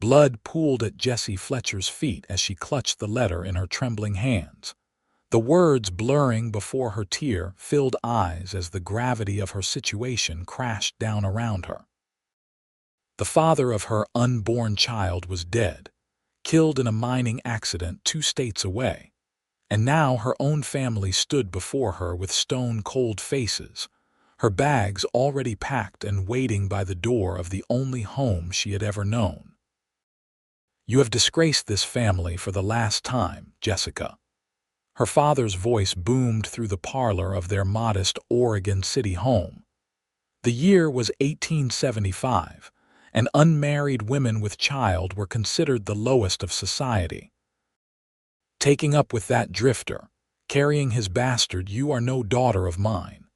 Blood pooled at Jessie Fletcher's feet as she clutched the letter in her trembling hands. The words blurring before her tear-filled eyes as the gravity of her situation crashed down around her. The father of her unborn child was dead, killed in a mining accident 2 states away, and now her own family stood before her with stone-cold faces, her bags already packed and waiting by the door of the only home she had ever known. "You have disgraced this family for the last time, Jessica." Her father's voice boomed through the parlor of their modest Oregon City home. The year was 1875, and unmarried women with child were considered the lowest of society. "Taking up with that drifter, carrying his bastard, you are no daughter of mine."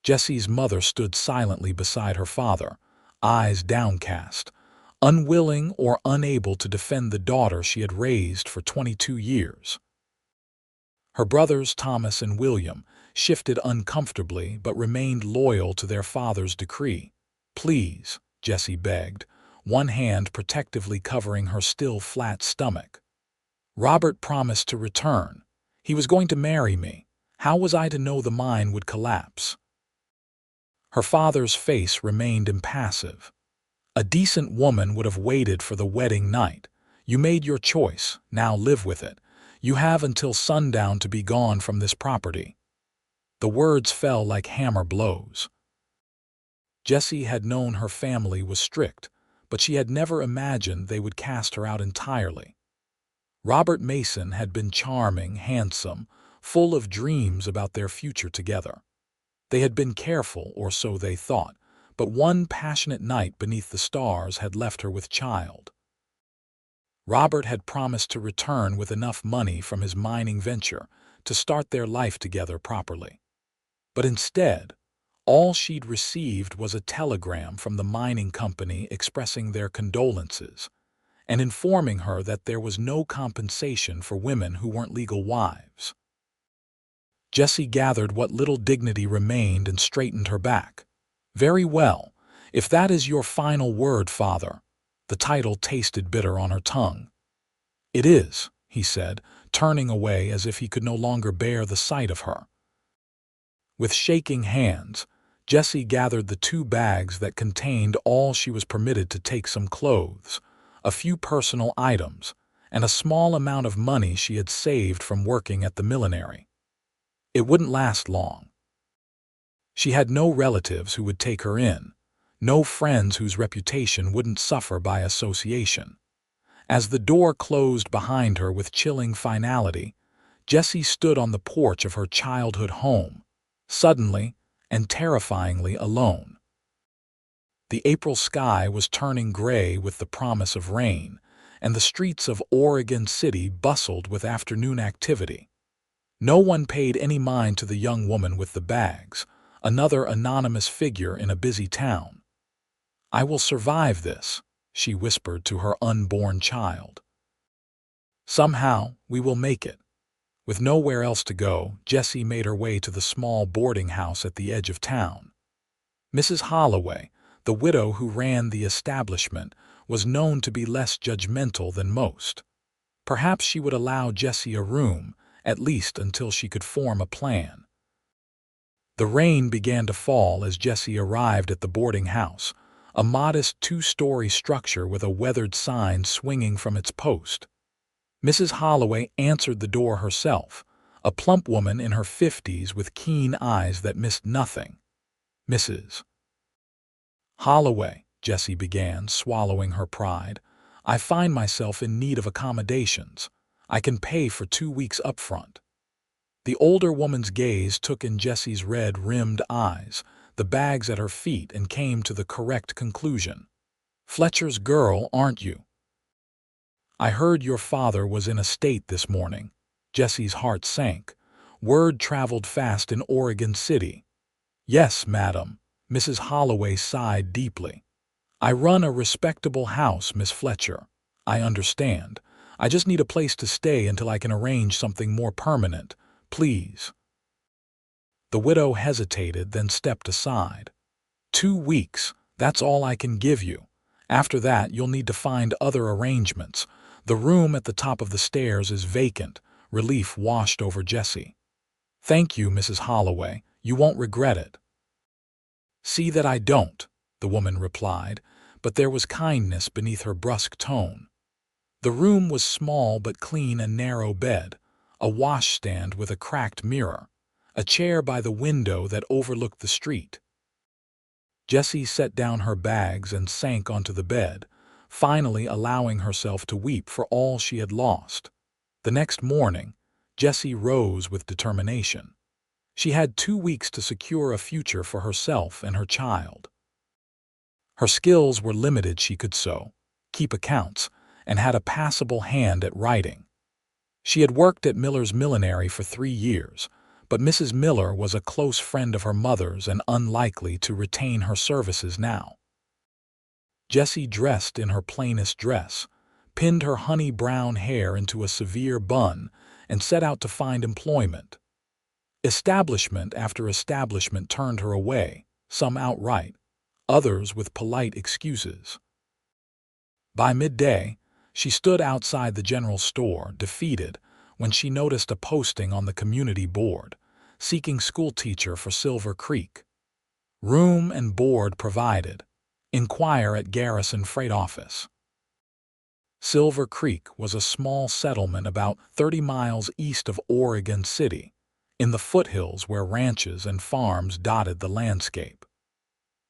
Jessie's mother stood silently beside her father, eyes downcast, unwilling or unable to defend the daughter she had raised for 22 years. Her brothers Thomas and William shifted uncomfortably but remained loyal to their father's decree. "Please," Jessie begged, one hand protectively covering her still flat stomach. "Robert promised to return. He was going to marry me. How was I to know the mine would collapse?" Her father's face remained impassive. "A decent woman would have waited for the wedding night. You made your choice, now live with it. You have until sundown to be gone from this property." The words fell like hammer blows. Jessie had known her family was strict, but she had never imagined they would cast her out entirely. Robert Mason had been charming, handsome, full of dreams about their future together. They had been careful, or so they thought, but one passionate night beneath the stars had left her with child. Robert had promised to return with enough money from his mining venture to start their life together properly. But instead, all she'd received was a telegram from the mining company expressing their condolences and informing her that there was no compensation for women who weren't legal wives. Jessie gathered what little dignity remained and straightened her back. "Very well, if that is your final word, father." The title tasted bitter on her tongue. "It is," he said, turning away as if he could no longer bear the sight of her. With shaking hands, Jessie gathered the 2 bags that contained all she was permitted to take: some clothes, a few personal items, and a small amount of money she had saved from working at the millinery. It wouldn't last long. She had no relatives who would take her in, no friends whose reputation wouldn't suffer by association. As the door closed behind her with chilling finality, Jessie stood on the porch of her childhood home, suddenly and terrifyingly alone. The April sky was turning gray with the promise of rain, and the streets of Oregon City bustled with afternoon activity. No one paid any mind to the young woman with the bags, another anonymous figure in a busy town. "I will survive this," she whispered to her unborn child. "Somehow, we will make it." With nowhere else to go, Jessie made her way to the small boarding house at the edge of town. Mrs. Holloway, the widow who ran the establishment, was known to be less judgmental than most. Perhaps she would allow Jessie a room, at least until she could form a plan. The rain began to fall as Jessie arrived at the boarding house, a modest 2-story structure with a weathered sign swinging from its post. Mrs. Holloway answered the door herself, a plump woman in her 50s with keen eyes that missed nothing. "Mrs. Holloway," Jessie began, swallowing her pride, "I find myself in need of accommodations. I can pay for 2 weeks up front." The older woman's gaze took in Jessie's red-rimmed eyes, the bags at her feet, and came to the correct conclusion. "Fletcher's girl, aren't you? I heard your father was in a state this morning." Jessie's heart sank. Word traveled fast in Oregon City. "Yes, madam." Mrs. Holloway sighed deeply. "I run a respectable house, Miss Fletcher. I understand. I just need a place to stay until I can arrange something more permanent, please." The widow hesitated, then stepped aside. 2 weeks, that's all I can give you. After that, you'll need to find other arrangements. The room at the top of the stairs is vacant. Relief washed over Jessie. Thank you, Mrs. Holloway. You won't regret it. See that I don't, the woman replied, but there was kindness beneath her brusque tone. The room was small but clean, a narrow bed, a washstand with a cracked mirror, a chair by the window that overlooked the street. Jessie set down her bags and sank onto the bed, finally allowing herself to weep for all she had lost. The next morning, Jessie rose with determination. She had 2 weeks to secure a future for herself and her child. Her skills were limited. She could sew, keep accounts, and had a passable hand at writing. She had worked at Miller's Millinery for 3 years, but Mrs. Miller was a close friend of her mother's and unlikely to retain her services now. Jessie dressed in her plainest dress, pinned her honey-brown hair into a severe bun, and set out to find employment. Establishment after establishment turned her away, some outright, others with polite excuses. By midday, she stood outside the general store, defeated, when she noticed a posting on the community board, seeking schoolteacher for Silver Creek. Room and board provided. Inquire at Garrison Freight Office. Silver Creek was a small settlement about 30 miles east of Oregon City, in the foothills where ranches and farms dotted the landscape.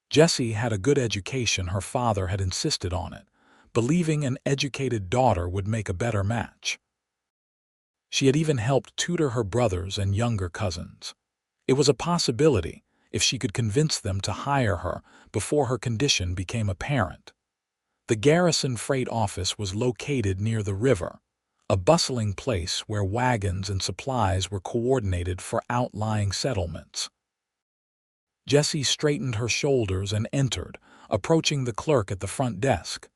Jessie had a good education. Her father had insisted on it, believing an educated daughter would make a better match. She had even helped tutor her brothers and younger cousins. It was a possibility if she could convince them to hire her before her condition became apparent. The Garrison Freight Office was located near the river, a bustling place where wagons and supplies were coordinated for outlying settlements. Jessie straightened her shoulders and entered, approaching the clerk at the front desk.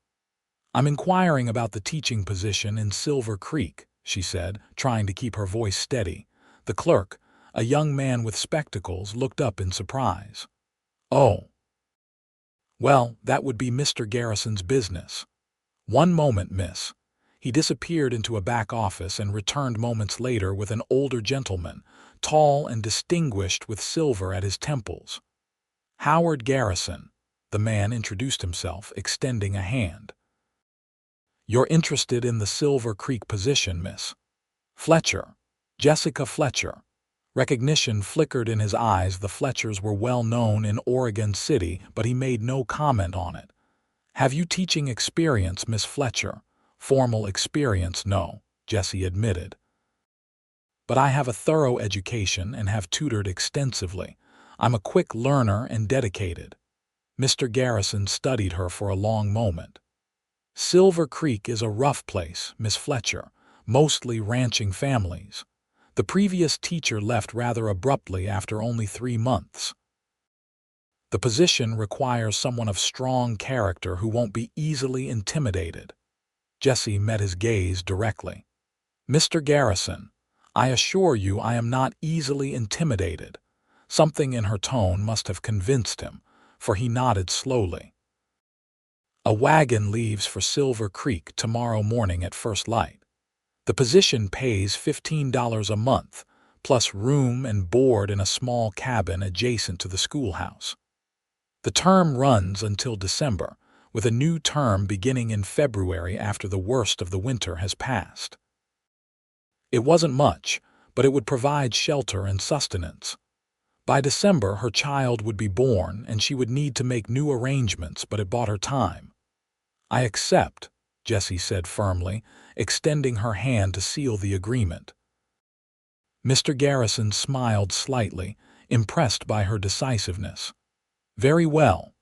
"I'm inquiring about the teaching position in Silver Creek," she said, trying to keep her voice steady. The clerk, a young man with spectacles, looked up in surprise. "Oh. Well, that would be Mr. Garrison's business. One moment, miss." He disappeared into a back office and returned moments later with an older gentleman, tall and distinguished with silver at his temples. "Howard Garrison," the man introduced himself, extending a hand. "You're interested in the Silver Creek position, Miss Fletcher. Jessica Fletcher." Recognition flickered in his eyes. The Fletchers were well known in Oregon City, but he made no comment on it. "Have you teaching experience, Miss Fletcher?" "Formal experience, no," Jessie admitted. "But I have a thorough education and have tutored extensively. I'm a quick learner and dedicated." Mr. Garrison studied her for a long moment. "Silver Creek is a rough place, Miss Fletcher, mostly ranching families. The previous teacher left rather abruptly after only 3 months. The position requires someone of strong character who won't be easily intimidated." Jessie met his gaze directly. "Mr. Garrison, I assure you I am not easily intimidated." Something in her tone must have convinced him, for he nodded slowly. "A wagon leaves for Silver Creek tomorrow morning at first light. The position pays $15 a month, plus room and board in a small cabin adjacent to the schoolhouse. The term runs until December, with a new term beginning in February after the worst of the winter has passed." It wasn't much, but it would provide shelter and sustenance. By December, her child would be born, and she would need to make new arrangements, but it bought her time. "I accept," Jessie said firmly, extending her hand to seal the agreement. Mr. Garrison smiled slightly, impressed by her decisiveness. "Very well.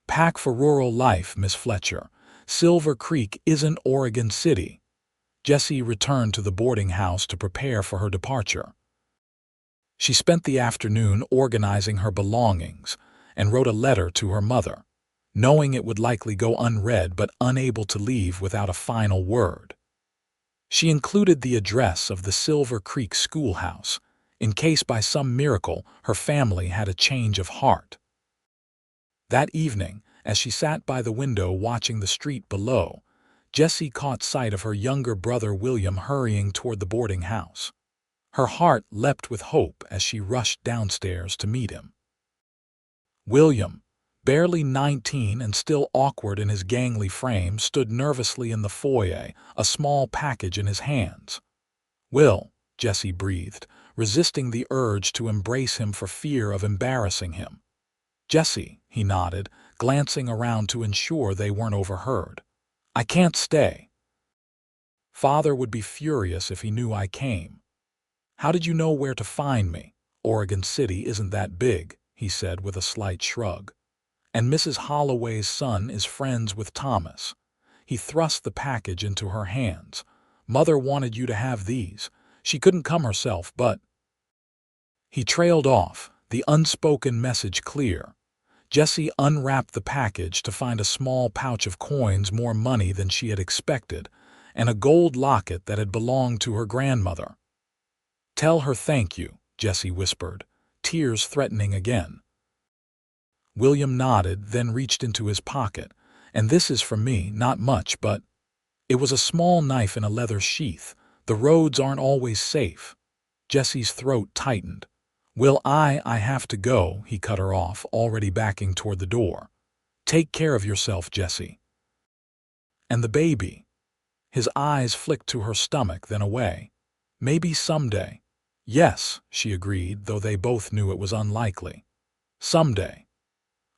Pack for rural life, Miss Fletcher. Silver Creek isn't Oregon City." Jessie returned to the boarding house to prepare for her departure. She spent the afternoon organizing her belongings and wrote a letter to her mother, knowing it would likely go unread but unable to leave without a final word. She included the address of the Silver Creek schoolhouse, in case by some miracle her family had a change of heart. That evening, As she sat by the window watching the street below, Jessie caught sight of her younger brother William hurrying toward the boarding house. Her heart leapt with hope as she rushed downstairs to meet him. William, barely 19 and still awkward in his gangly frame, stood nervously in the foyer, a small package in his hands. "Will," Jessie breathed, resisting the urge to embrace him for fear of embarrassing him. "Jessie," he nodded, glancing around to ensure they weren't overheard. "I can't stay. Father would be furious if he knew I came." "How did you know where to find me? Oregon City isn't that big," he said with a slight shrug. "And Mrs. Holloway's son is friends with Thomas." He thrust the package into her hands. "Mother wanted you to have these. She couldn't come herself, but—" He trailed off, the unspoken message clear. Jessie unwrapped the package to find a small pouch of coins, more money than she had expected, and a gold locket that had belonged to her grandmother. "Tell her thank you," Jessie whispered, tears threatening again. William nodded, then reached into his pocket. "And this is from me, not much, but—" It was a small knife in a leather sheath. "The roads aren't always safe." Jessie's throat tightened. "Will, I have to go," he cut her off, already backing toward the door. "Take care of yourself, Jessie." "And the baby?" His eyes flicked to her stomach, then away. "Maybe someday." "Yes," she agreed, though they both knew it was unlikely. "Someday."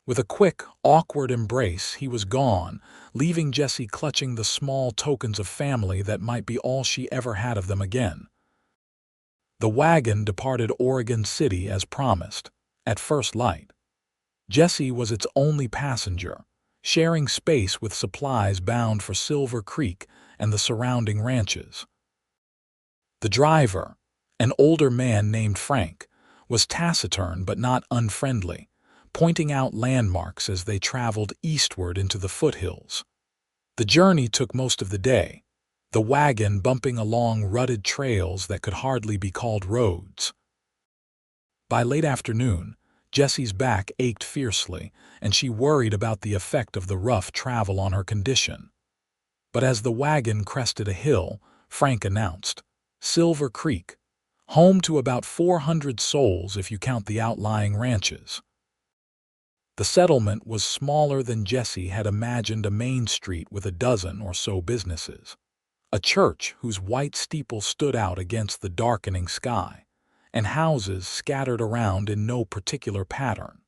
With a quick, awkward embrace, he was gone, leaving Jessie clutching the small tokens of family that might be all she ever had of them again. The wagon departed Oregon City as promised, at first light. Jessie was its only passenger, sharing space with supplies bound for Silver Creek and the surrounding ranches. The driver, an older man named Frank, was taciturn but not unfriendly, pointing out landmarks as they traveled eastward into the foothills. The journey took most of the day, the wagon bumping along rutted trails that could hardly be called roads. By late afternoon, Jessie's back ached fiercely, and she worried about the effect of the rough travel on her condition. But as the wagon crested a hill, Frank announced, "Silver Creek, home to about 400 souls if you count the outlying ranches." The settlement was smaller than Jessie had imagined, a main street with a dozen or so businesses, a church whose white steeple stood out against the darkening sky, and houses scattered around in no particular pattern.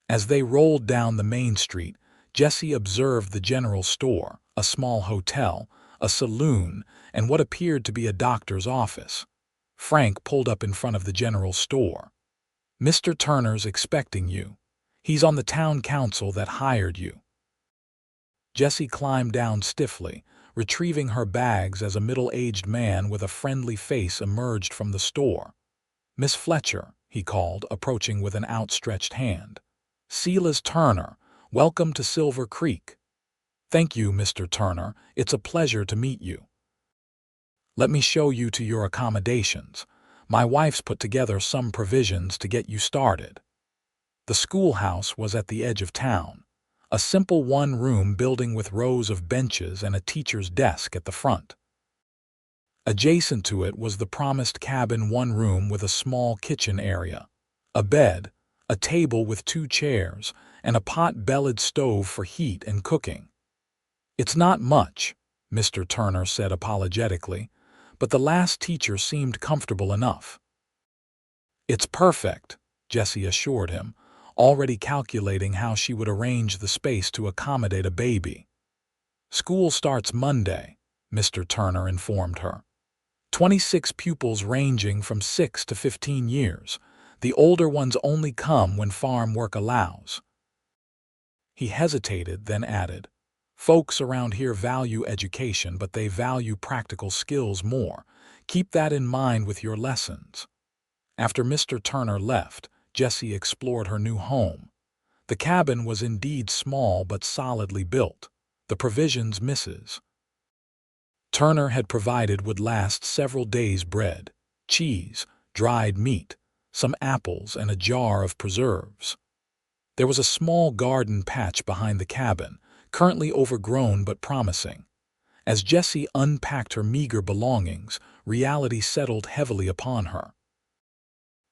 As they rolled down the main street, Jessie observed the general store, a small hotel, a saloon, and what appeared to be a doctor's office. Frank pulled up in front of the general store. "Mr. Turner's expecting you. He's on the town council that hired you." Jessie climbed down stiffly, retrieving her bags as a middle-aged man with a friendly face emerged from the store. "Miss Fletcher," he called, approaching with an outstretched hand. "Silas Turner, welcome to Silver Creek." "Thank you, Mr. Turner. It's a pleasure to meet you. Let me show you to your accommodations. My wife's put together some provisions to get you started." The schoolhouse was at the edge of town, a simple one-room building with rows of benches and a teacher's desk at the front. Adjacent to it was the promised cabin, one room with a small kitchen area, a bed, a table with 2 chairs, and a pot-bellied stove for heat and cooking. "It's not much," Mr. Turner said apologetically, but the last teacher seemed comfortable enough. "It's perfect," Jessie assured him, already calculating how she would arrange the space to accommodate a baby. "School starts Monday," Mr. Turner informed her. 26 pupils ranging from 6 to 15 years. The older ones only come when farm work allows." He hesitated, then added, "Folks around here value education, but they value practical skills more. Keep that in mind with your lessons." After Mr. Turner left, Jessie explored her new home. The cabin was indeed small but solidly built. The provisions Mrs. Turner had provided would last several days: bread, cheese, dried meat, some apples, and a jar of preserves. There was a small garden patch behind the cabin, currently overgrown but promising. As Jessie unpacked her meager belongings, reality settled heavily upon her.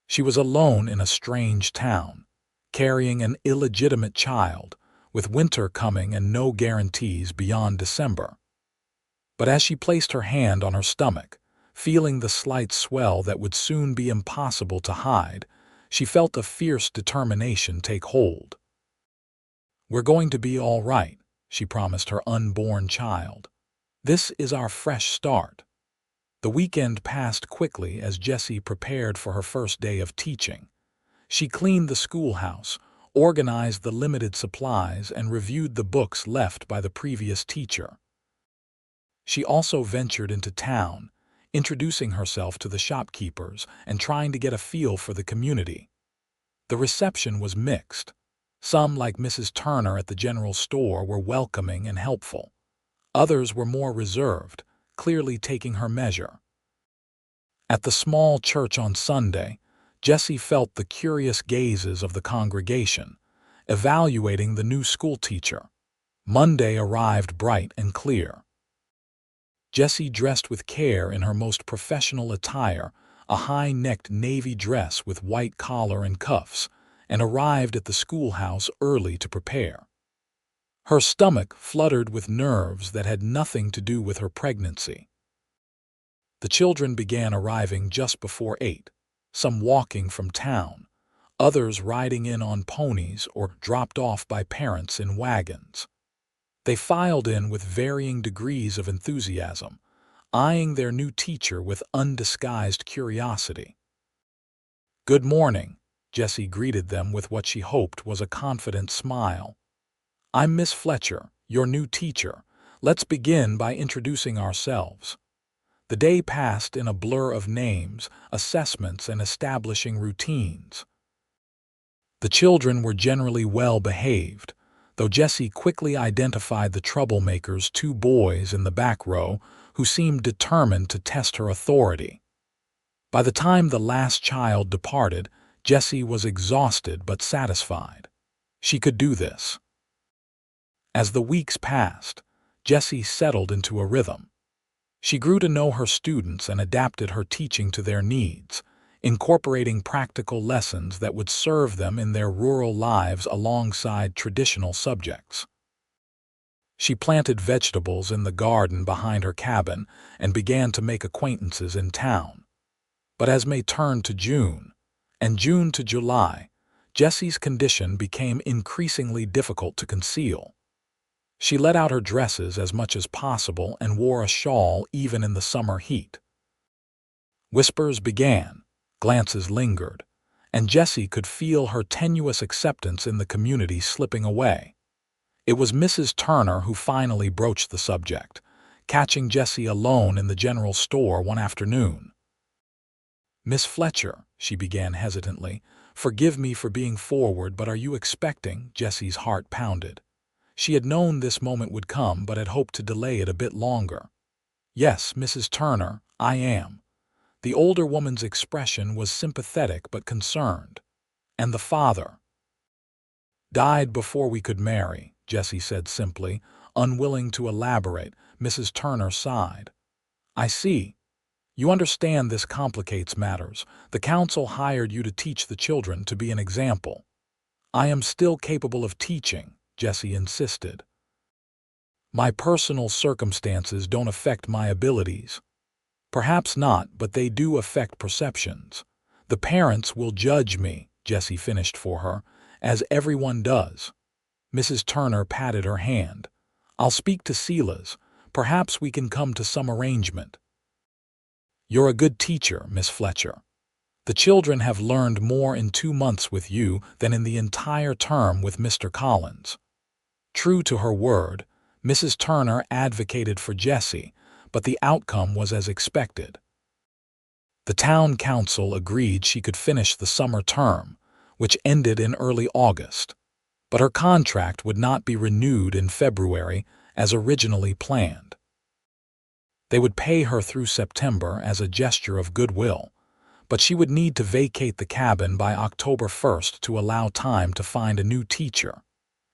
She was alone in a strange town, carrying an illegitimate child, with winter coming and no guarantees beyond December. But as she placed her hand on her stomach, feeling the slight swell that would soon be impossible to hide, she felt a fierce determination take hold. "We're going to be all right," she promised her unborn child. "This is our fresh start." The weekend passed quickly as Jessie prepared for her first day of teaching. She cleaned the schoolhouse, organized the limited supplies, and reviewed the books left by the previous teacher. She also ventured into town, introducing herself to the shopkeepers and trying to get a feel for the community. The reception was mixed. Some, like Mrs. Turner at the general store, were welcoming and helpful. Others were more reserved, clearly taking her measure. At the small church on Sunday, Jessie felt the curious gazes of the congregation, evaluating the new schoolteacher. Monday arrived bright and clear. Jessie dressed with care in her most professional attire, a high-necked navy dress with white collar and cuffs, and arrived at the schoolhouse early to prepare. Her stomach fluttered with nerves that had nothing to do with her pregnancy. The children began arriving just before 8, some walking from town, others riding in on ponies or dropped off by parents in wagons. They filed in with varying degrees of enthusiasm, eyeing their new teacher with undisguised curiosity. "Good morning," Jessie greeted them with what she hoped was a confident smile. "I'm Miss Fletcher, your new teacher. Let's begin by introducing ourselves." The day passed in a blur of names, assessments, and establishing routines. The children were generally well behaved, though Jessie quickly identified the troublemakers, 2 boys in the back row who seemed determined to test her authority. By the time the last child departed, Jessie was exhausted but satisfied. She could do this. As the weeks passed, Jessie settled into a rhythm. She grew to know her students and adapted her teaching to their needs, incorporating practical lessons that would serve them in their rural lives alongside traditional subjects. She planted vegetables in the garden behind her cabin and began to make acquaintances in town. But as May turned to June, and June to July, Jessie's condition became increasingly difficult to conceal. She let out her dresses as much as possible and wore a shawl even in the summer heat. Whispers began, glances lingered, and Jessie could feel her tenuous acceptance in the community slipping away. It was Mrs. Turner who finally broached the subject, catching Jessie alone in the general store one afternoon. "Miss Fletcher," she began hesitantly, "forgive me for being forward, but are you expecting?" Jessie's heart pounded. She had known this moment would come, but had hoped to delay it a bit longer. "Yes, Mrs. Turner, I am." The older woman's expression was sympathetic but concerned. "And the father?" "Died before we could marry," Jessie said simply, unwilling to elaborate. Mrs. Turner sighed. "I see. You understand this complicates matters. The council hired you to teach the children, to be an example." "I am still capable of teaching," Jessie insisted. "My personal circumstances don't affect my abilities." "Perhaps not, but they do affect perceptions. The parents will judge me," Jessie finished for her, "as everyone does." Mrs. Turner patted her hand. "I'll speak to Silas. Perhaps we can come to some arrangement." "You're a good teacher, Miss Fletcher. The children have learned more in 2 months with you than in the entire term with Mr. Collins." True to her word, Mrs. Turner advocated for Jessie, but the outcome was as expected. The town council agreed she could finish the summer term, which ended in early August, but her contract would not be renewed in February as originally planned. They would pay her through September as a gesture of goodwill, but she would need to vacate the cabin by October 1st to allow time to find a new teacher.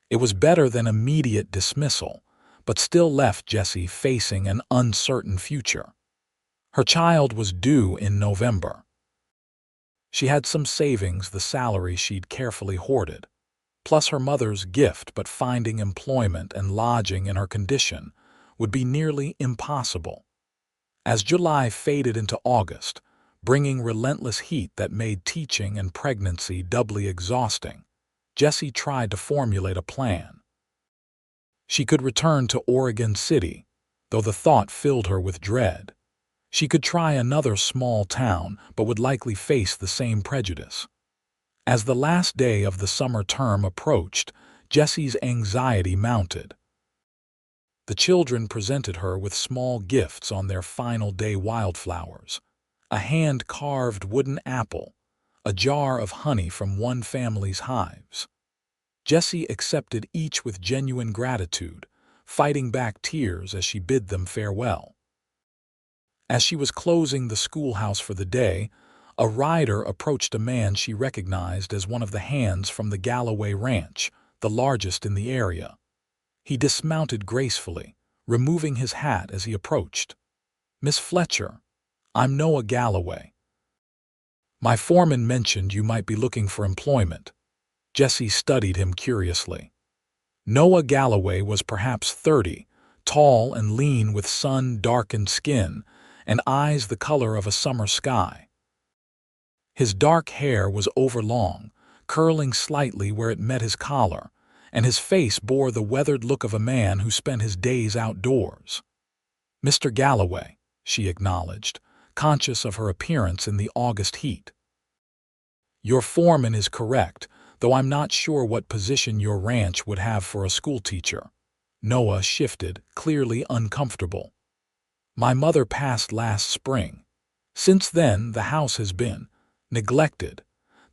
It was better than immediate dismissal, but still left Jessie facing an uncertain future. Her child was due in November. She had some savings, the salary she'd carefully hoarded, plus her mother's gift, but finding employment and lodging in her condition would be nearly impossible. As July faded into August, bringing relentless heat that made teaching and pregnancy doubly exhausting, Jessie tried to formulate a plan. She could return to Oregon City, though the thought filled her with dread. She could try another small town, but would likely face the same prejudice. As the last day of the summer term approached, Jessie's anxiety mounted. The children presented her with small gifts on their final day: wildflowers, a hand-carved wooden apple, a jar of honey from one family's hives. Jessie accepted each with genuine gratitude, fighting back tears as she bid them farewell. As she was closing the schoolhouse for the day, a rider approached a man she recognized as one of the hands from the Galloway ranch, the largest in the area. He dismounted gracefully, removing his hat as he approached. "Miss Fletcher, I'm Noah Galloway. My foreman mentioned you might be looking for employment." Jessie studied him curiously. Noah Galloway was perhaps 30, tall and lean with sun-darkened skin and eyes the color of a summer sky. His dark hair was overlong, curling slightly where it met his collar, and his face bore the weathered look of a man who spent his days outdoors. "Mr. Galloway," she acknowledged, conscious of her appearance in the August heat. "Your foreman is correct, though I'm not sure what position your ranch would have for a schoolteacher." Noah shifted, clearly uncomfortable. "My mother passed last spring. Since then, the house has been neglected.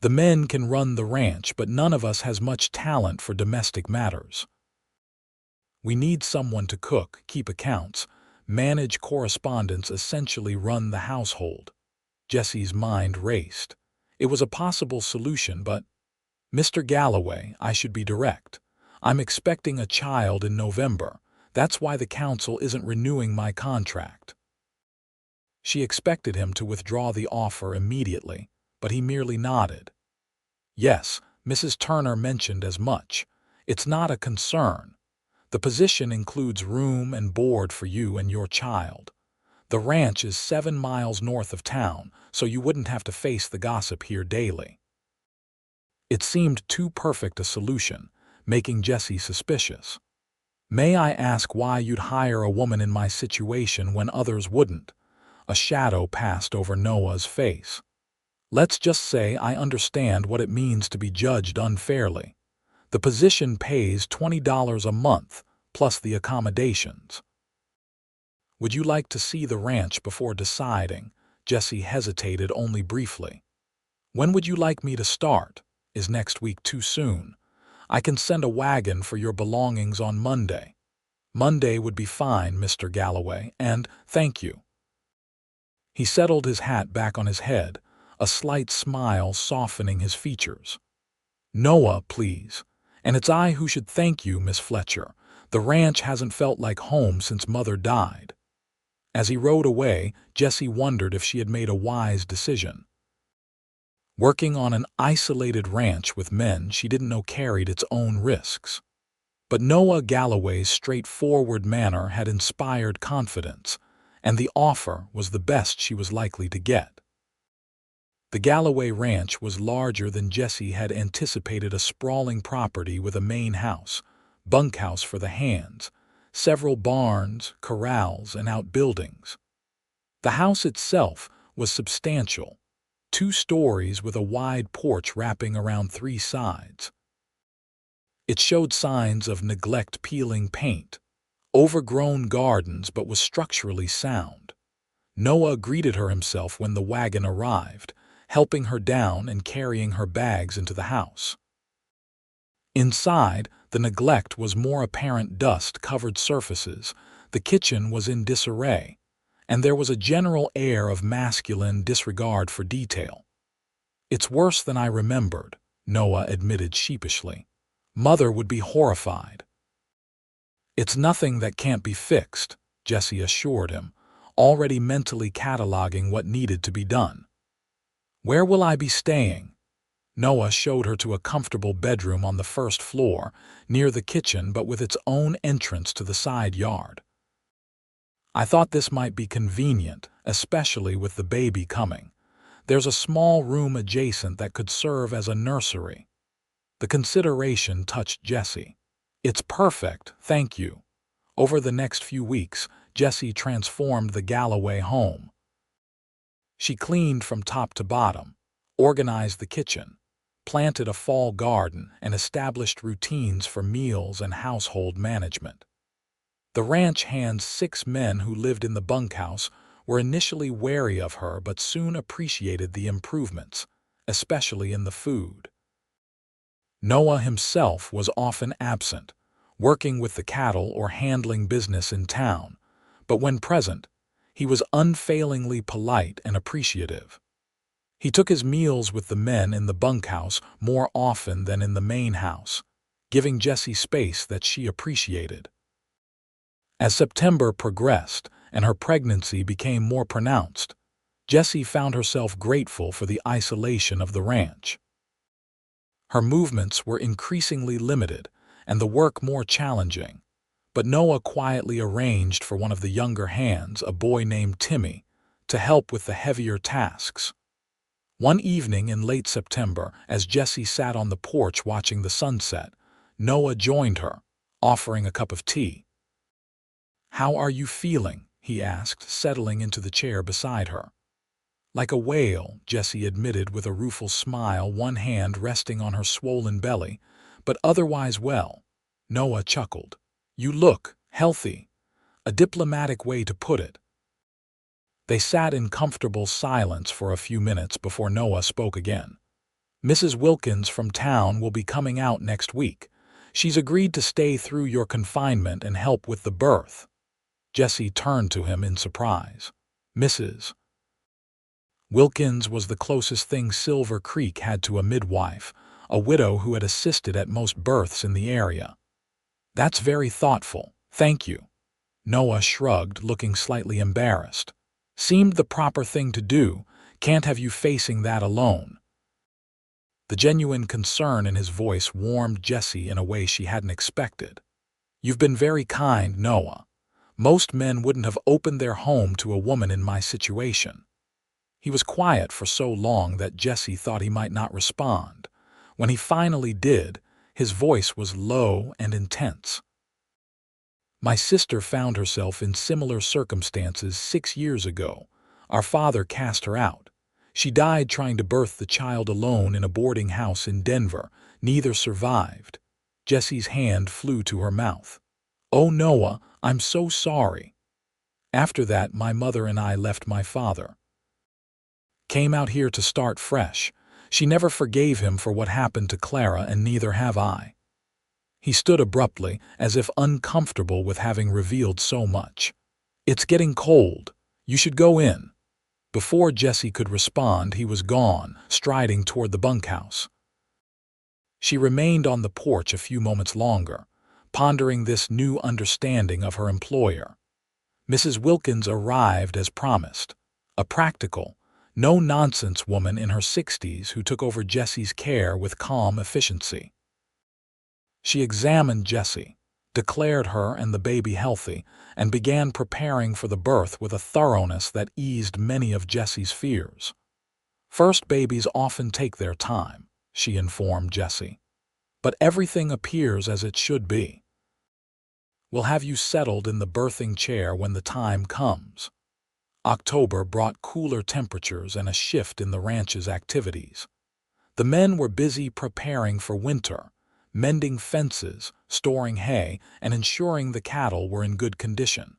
The men can run the ranch, but none of us has much talent for domestic matters. We need someone to cook, keep accounts, manage correspondence, essentially run the household." Jessie's mind raced. It was a possible solution, but, "Mr. Galloway, I should be direct. I'm expecting a child in November. That's why the council isn't renewing my contract." She expected him to withdraw the offer immediately, but he merely nodded. "Yes, Mrs. Turner mentioned as much. It's not a concern. The position includes room and board for you and your child. The ranch is 7 miles north of town, so you wouldn't have to face the gossip here daily." It seemed too perfect a solution, making Jessie suspicious. "May I ask why you'd hire a woman in my situation when others wouldn't?" A shadow passed over Noah's face. "Let's just say I understand what it means to be judged unfairly. The position pays $20 a month, plus the accommodations." "Would you like to see the ranch before deciding?" Jessie hesitated only briefly. "When would you like me to start? Is next week too soon? I can send a wagon for your belongings on Monday." "Monday would be fine, Mr. Galloway, and thank you." He settled his hat back on his head, a slight smile softening his features. "Noah, please. And it's I who should thank you, Miss Fletcher. The ranch hasn't felt like home since Mother died." As he rode away, Jessie wondered if she had made a wise decision. Working on an isolated ranch with men she didn't know carried its own risks. But Noah Galloway's straightforward manner had inspired confidence, and the offer was the best she was likely to get. The Galloway Ranch was larger than Jessie had anticipated, a sprawling property with a main house, bunkhouse for the hands, several barns, corrals, and outbuildings. The house itself was substantial, 2 stories with a wide porch wrapping around 3 sides. It showed signs of neglect: peeling paint, overgrown gardens, but was structurally sound. Noah greeted her himself when the wagon arrived, helping her down and carrying her bags into the house. Inside, the neglect was more apparent: dust-covered surfaces. The kitchen was in disarray, and there was a general air of masculine disregard for detail. "It's worse than I remembered," Noah admitted sheepishly. "Mother would be horrified." "It's nothing that can't be fixed," Jessie assured him, already mentally cataloging what needed to be done. "Where will I be staying?" Noah showed her to a comfortable bedroom on the first floor, near the kitchen but with its own entrance to the side yard. "I thought this might be convenient, especially with the baby coming. There's a small room adjacent that could serve as a nursery." The consideration touched Jessie. "It's perfect, thank you." Over the next few weeks, Jessie transformed the Galloway home. She cleaned from top to bottom, organized the kitchen, planted a fall garden, and established routines for meals and household management. The ranch hand's 6 men who lived in the bunkhouse were initially wary of her but soon appreciated the improvements, especially in the food. Noah himself was often absent, working with the cattle or handling business in town, but when present, he was unfailingly polite and appreciative. He took his meals with the men in the bunkhouse more often than in the main house, giving Jessie space that she appreciated. As September progressed and her pregnancy became more pronounced, Jessie found herself grateful for the isolation of the ranch. Her movements were increasingly limited and the work more challenging, but Noah quietly arranged for one of the younger hands, a boy named Timmy, to help with the heavier tasks. One evening in late September, as Jessie sat on the porch watching the sunset, Noah joined her, offering a cup of tea. "How are you feeling?" he asked, settling into the chair beside her. "Like a whale," Jessie admitted with a rueful smile, one hand resting on her swollen belly, "but otherwise well." Noah chuckled. "You look healthy." A diplomatic way to put it. They sat in comfortable silence for a few minutes before Noah spoke again. "Mrs. Wilkins from town will be coming out next week. She's agreed to stay through your confinement and help with the birth." Jessie turned to him in surprise. "Mrs. Wilkins was the closest thing Silver Creek had to a midwife, a widow who had assisted at most births in the area." "That's very thoughtful, thank you." Noah shrugged, looking slightly embarrassed. "Seemed the proper thing to do. Can't have you facing that alone." The genuine concern in his voice warmed Jessie in a way she hadn't expected. "You've been very kind, Noah. Most men wouldn't have opened their home to a woman in my situation." He was quiet for so long that Jessie thought he might not respond. When he finally did, his voice was low and intense. "My sister found herself in similar circumstances 6 years ago. Our father cast her out. She died trying to birth the child alone in a boarding house in Denver. Neither survived." Jessie's hand flew to her mouth. "Oh, Noah, I'm so sorry." "After that, my mother and I left my father. Came out here to start fresh. She never forgave him for what happened to Clara, and neither have I." He stood abruptly, as if uncomfortable with having revealed so much. "It's getting cold. You should go in." Before Jessie could respond, he was gone, striding toward the bunkhouse. She remained on the porch a few moments longer, pondering this new understanding of her employer. Mrs. Wilkins arrived as promised, a practical, no-nonsense woman in her 60s who took over Jessie's care with calm efficiency. She examined Jessie, declared her and the baby healthy, and began preparing for the birth with a thoroughness that eased many of Jessie's fears. "First babies often take their time," she informed Jessie. "But everything appears as it should be. We'll have you settled in the birthing chair when the time comes." October brought cooler temperatures and a shift in the ranch's activities. The men were busy preparing for winter, mending fences, storing hay, and ensuring the cattle were in good condition.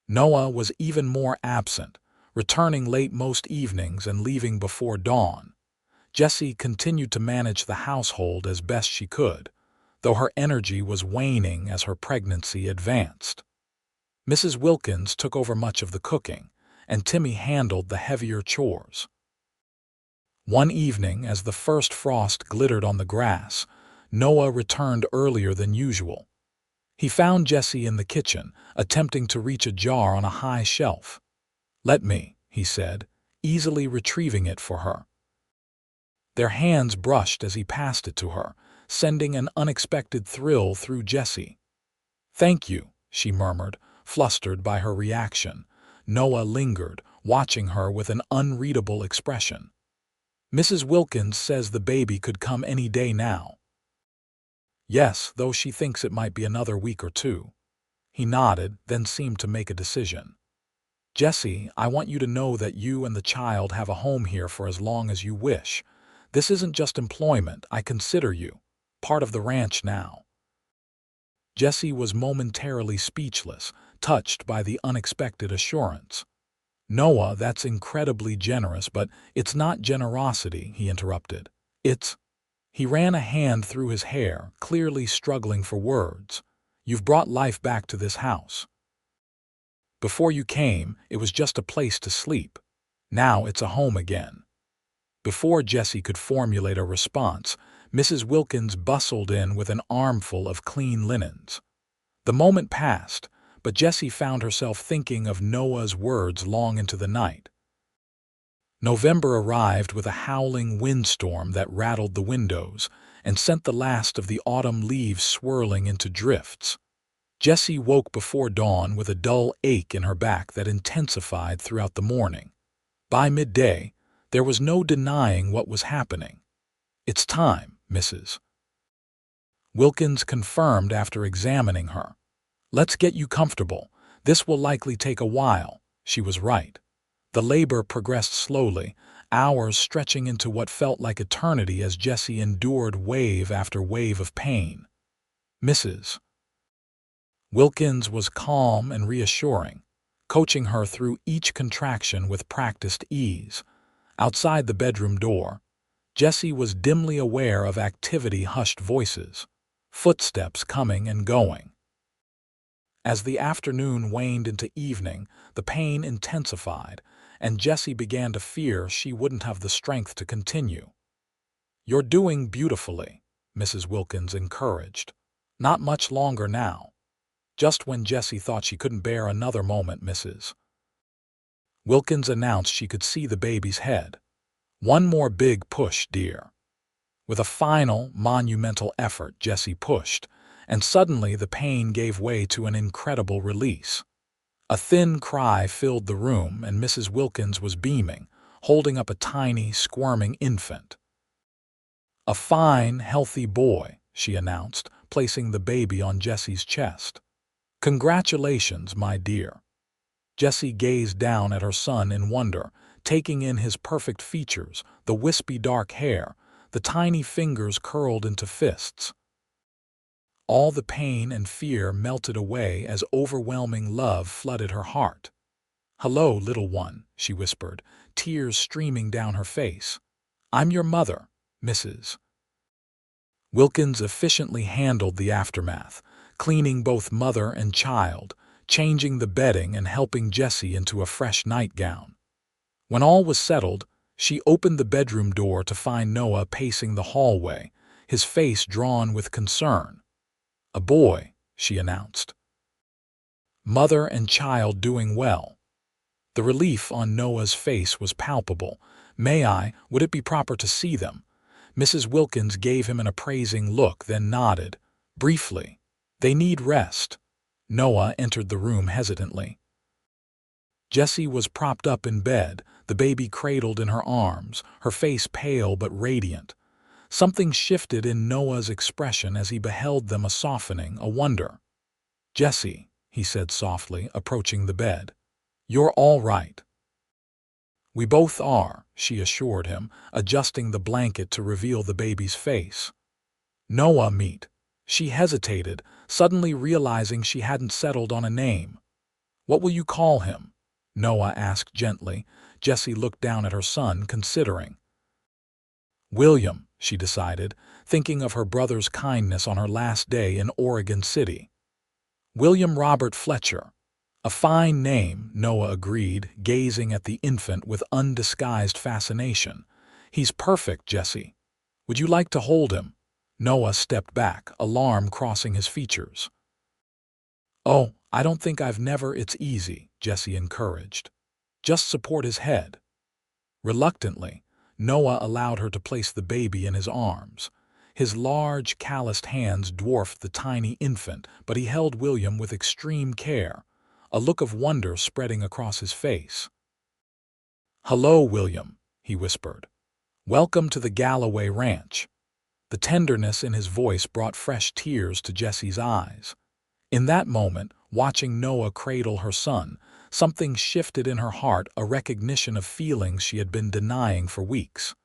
Noah was even more absent, returning late most evenings and leaving before dawn. Jessie continued to manage the household as best she could, though her energy was waning as her pregnancy advanced. Mrs. Wilkins took over much of the cooking, and Timmy handled the heavier chores. One evening, as the first frost glittered on the grass, Noah returned earlier than usual. He found Jessie in the kitchen, attempting to reach a jar on a high shelf. "Let me," he said, easily retrieving it for her. Their hands brushed as he passed it to her, sending an unexpected thrill through Jessie. "Thank you," she murmured, flustered by her reaction. Noah lingered, watching her with an unreadable expression. "Mrs. Wilkins says the baby could come any day now." "Yes, though she thinks it might be another week or two." He nodded, then seemed to make a decision. "Jessie, I want you to know that you and the child have a home here for as long as you wish. This isn't just employment. I consider you part of the ranch now." Jessie was momentarily speechless, touched by the unexpected assurance. "Noah, that's incredibly generous, but it's not generosity," he interrupted. "It's—" He ran a hand through his hair, clearly struggling for words. "You've brought life back to this house. Before you came, it was just a place to sleep. Now it's a home again." Before Jessie could formulate a response, Mrs. Wilkins bustled in with an armful of clean linens. The moment passed, but Jessie found herself thinking of Noah's words long into the night. November arrived with a howling windstorm that rattled the windows and sent the last of the autumn leaves swirling into drifts. Jessie woke before dawn with a dull ache in her back that intensified throughout the morning. By midday, there was no denying what was happening. "It's time, Mrs. Wilkins confirmed after examining her. "Let's get you comfortable. This will likely take a while." She was right. The labor progressed slowly, hours stretching into what felt like eternity as Jessie endured wave after wave of pain. Mrs. Wilkins was calm and reassuring, coaching her through each contraction with practiced ease. Outside the bedroom door, Jessie was dimly aware of activity-hushed voices, footsteps coming and going. As the afternoon waned into evening, the pain intensified, and Jessie began to fear she wouldn't have the strength to continue. "You're doing beautifully," Mrs. Wilkins encouraged. "Not much longer now." Just when Jessie thought she couldn't bear another moment, Mrs. Wilkins announced she could see the baby's head. "One more big push, dear." With a final, monumental effort, Jessie pushed, and suddenly the pain gave way to an incredible release. A thin cry filled the room, and Mrs. Wilkins was beaming, holding up a tiny, squirming infant. "A fine, healthy boy," she announced, placing the baby on Jessie's chest. "Congratulations, my dear." Jessie gazed down at her son in wonder, taking in his perfect features, the wispy dark hair, the tiny fingers curled into fists. All the pain and fear melted away as overwhelming love flooded her heart. "Hello, little one," she whispered, tears streaming down her face. "I'm your mother, Mrs. Wilkins efficiently handled the aftermath, cleaning both mother and child, changing the bedding and helping Jessie into a fresh nightgown. When all was settled, she opened the bedroom door to find Noah pacing the hallway, his face drawn with concern. "A boy," she announced. Mother and child doing well. The relief on Noah's face was palpable. Would it be proper to see them?" Mrs. Wilkins gave him an appraising look, then nodded. Briefly. "They need rest." Noah entered the room hesitantly. Jessie was propped up in bed, the baby cradled in her arms, her face pale but radiant. Something shifted in Noah's expression as he beheld them, a softening, a wonder. "Jessie," he said softly, approaching the bed. "You're all right." "We both are," she assured him, adjusting the blanket to reveal the baby's face. "Noah, meet." She hesitated, suddenly realizing she hadn't settled on a name. "What will you call him?" Noah asked gently. Jessie looked down at her son, considering. "William," she decided, thinking of her brother's kindness on her last day in Oregon City. "William Robert Fletcher." A fine name, Noah agreed, gazing at the infant with undisguised fascination. He's perfect, Jessie. Would you like to hold him? Noah stepped back, alarm crossing his features. Oh, I don't think I've never. It's easy, Jessie encouraged. Just support his head. Reluctantly, Noah allowed her to place the baby in his arms. His large, calloused hands dwarfed the tiny infant, but he held William with extreme care, a look of wonder spreading across his face. "Hello, William," he whispered. "Welcome to the Galloway ranch." The tenderness in his voice brought fresh tears to Jessie's eyes. In that moment, watching Noah cradle her son, something shifted in her heart, a recognition of feelings she had been denying for weeks.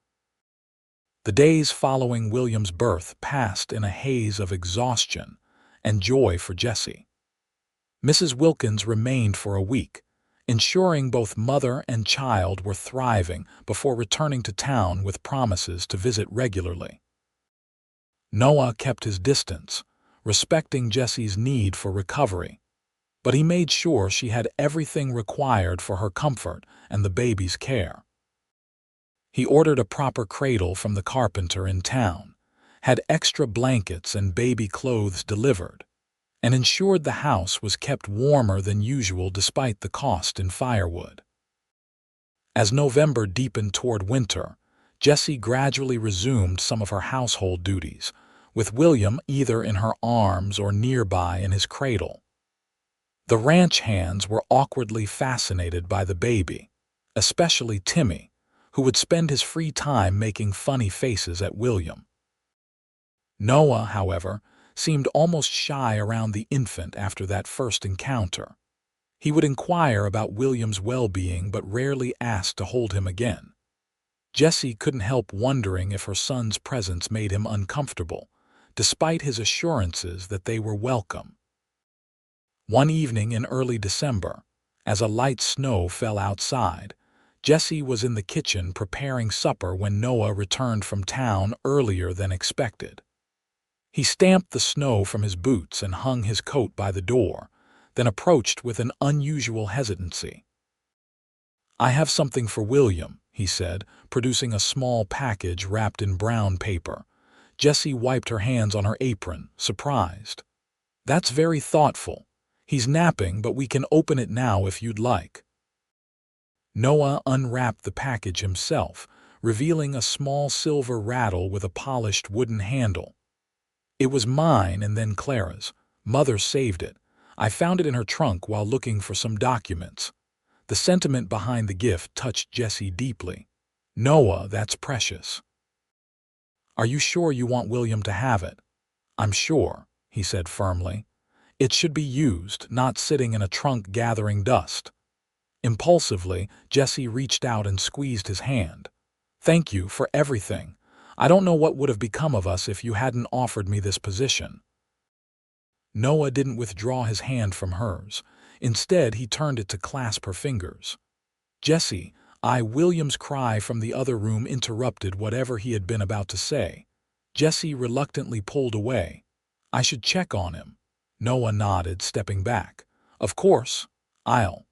The days following William's birth passed in a haze of exhaustion and joy for Jessie. Mrs. Wilkins remained for a week, ensuring both mother and child were thriving before returning to town with promises to visit regularly. Noah kept his distance, respecting Jessie's need for recovery, but he made sure she had everything required for her comfort and the baby's care. He ordered a proper cradle from the carpenter in town, had extra blankets and baby clothes delivered, and ensured the house was kept warmer than usual despite the cost in firewood. As November deepened toward winter, Jessie gradually resumed some of her household duties, with William either in her arms or nearby in his cradle. The ranch hands were awkwardly fascinated by the baby, especially Timmy, who would spend his free time making funny faces at William. Noah, however, seemed almost shy around the infant after that first encounter. He would inquire about William's well-being but rarely asked to hold him again. Jessie couldn't help wondering if her son's presence made him uncomfortable, despite his assurances that they were welcome. One evening in early December, as a light snow fell outside, Jessie was in the kitchen preparing supper when Noah returned from town earlier than expected. He stamped the snow from his boots and hung his coat by the door, then approached with an unusual hesitancy. "I have something for William," he said, producing a small package wrapped in brown paper. Jessie wiped her hands on her apron, surprised. "That's very thoughtful. He's napping, but we can open it now if you'd like." Noah unwrapped the package himself, revealing a small silver rattle with a polished wooden handle. "It was mine and then Clara's. Mother saved it. I found it in her trunk while looking for some documents." The sentiment behind the gift touched Jessie deeply. "Noah, that's precious." "Are you sure you want William to have it?" "I'm sure," he said firmly. "It should be used, not sitting in a trunk gathering dust." Impulsively, Jessie reached out and squeezed his hand. "Thank you for everything. I don't know what would have become of us if you hadn't offered me this position." Noah didn't withdraw his hand from hers. Instead, he turned it to clasp her fingers. "Jessie," William's cry from the other room interrupted whatever he had been about to say. Jessie reluctantly pulled away. "I should check on him." Noah nodded, stepping back. "Of course, I'll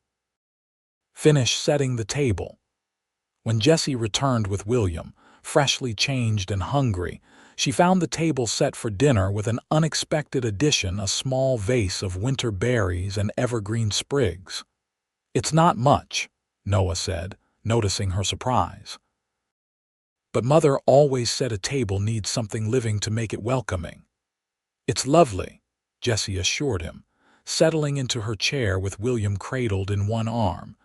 finish setting the table." When Jessie returned with William, freshly changed and hungry, she found the table set for dinner with an unexpected addition, a small vase of winter berries and evergreen sprigs. "It's not much," Noah said, noticing her surprise. "But Mother always said a table needs something living to make it welcoming." "It's lovely," Jessie assured him, settling into her chair with William cradled in one arm.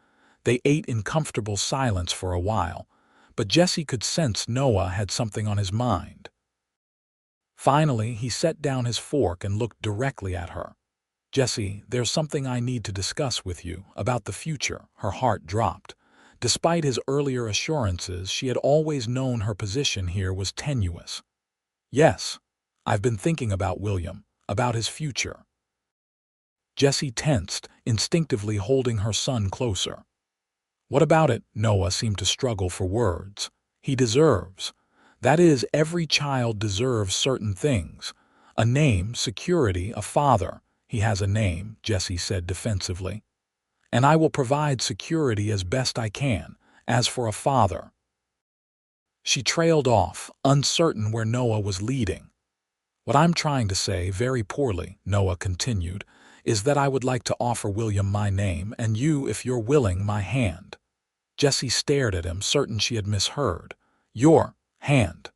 They ate in comfortable silence for a while, but Jessie could sense Noah had something on his mind. Finally, he set down his fork and looked directly at her. "Jessie, there's something I need to discuss with you about the future." Her heart dropped. Despite his earlier assurances, she had always known her position here was tenuous. "Yes, I've been thinking about William, about his future." Jessie tensed, instinctively holding her son closer. "What about it?" Noah seemed to struggle for words. "He deserves. That is, every child deserves certain things. A name, security, a father." "He has a name," Jessie said defensively. and I will provide security as best I can, as for a father." She trailed off, uncertain where Noah was leading. "What I'm trying to say, very poorly," Noah continued, "is that I would like to offer William my name, and you, if you're willing, my hand." Jessie stared at him, certain she had misheard. "Your hand."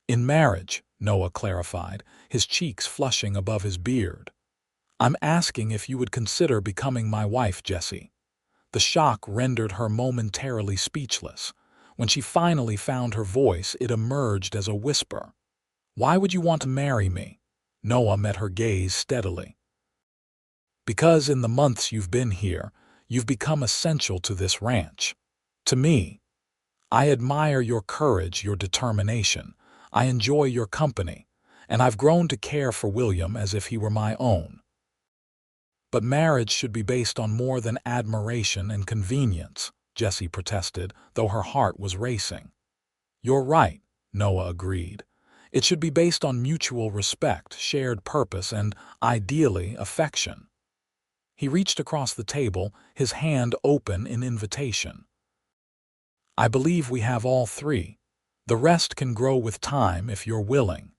"In marriage," Noah clarified, his cheeks flushing above his beard. "I'm asking if you would consider becoming my wife, Jessie." The shock rendered her momentarily speechless. When she finally found her voice, it emerged as a whisper. "Why would you want to marry me?" Noah met her gaze steadily. "Because in the months you've been here, you've become essential to this ranch. To me. I admire your courage, your determination. I enjoy your company, and I've grown to care for William as if he were my own. But marriage should be based on more than admiration and convenience," Jessie protested, though her heart was racing. "You're right," Noah agreed. "It should be based on mutual respect, shared purpose, and, ideally, affection." He reached across the table, his hand open in invitation. "I believe we have all three. The rest can grow with time if you're willing."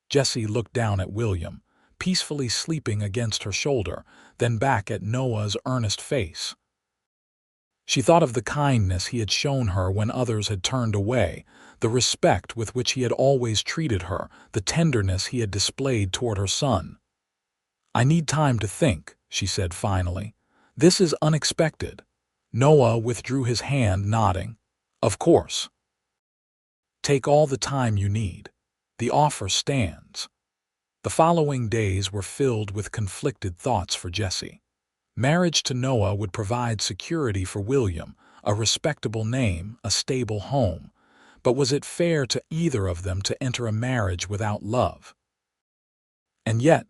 Jessie looked down at William, peacefully sleeping against her shoulder, then back at Noah's earnest face. She thought of the kindness he had shown her when others had turned away, the respect with which he had always treated her, the tenderness he had displayed toward her son. "I need time to think," she said finally. "This is unexpected." Noah withdrew his hand, nodding. "Of course. Take all the time you need. The offer stands." The following days were filled with conflicted thoughts for Jessie. Marriage to Noah would provide security for William, a respectable name, a stable home. But was it fair to either of them to enter a marriage without love? And yet,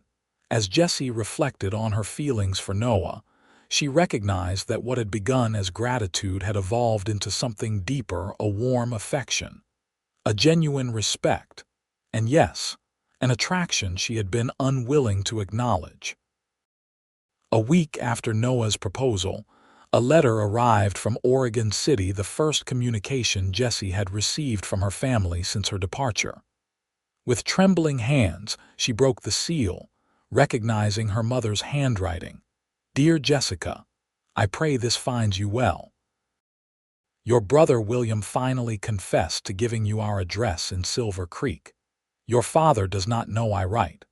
as Jessie reflected on her feelings for Noah, she recognized that what had begun as gratitude had evolved into something deeper, a warm affection, a genuine respect, and yes, an attraction she had been unwilling to acknowledge. A week after Noah's proposal, a letter arrived from Oregon City, the first communication Jessie had received from her family since her departure. With trembling hands, she broke the seal, recognizing her mother's handwriting. "Dear Jessica, I pray this finds you well. Your brother William finally confessed to giving you our address in Silver Creek. Your father does not know I write.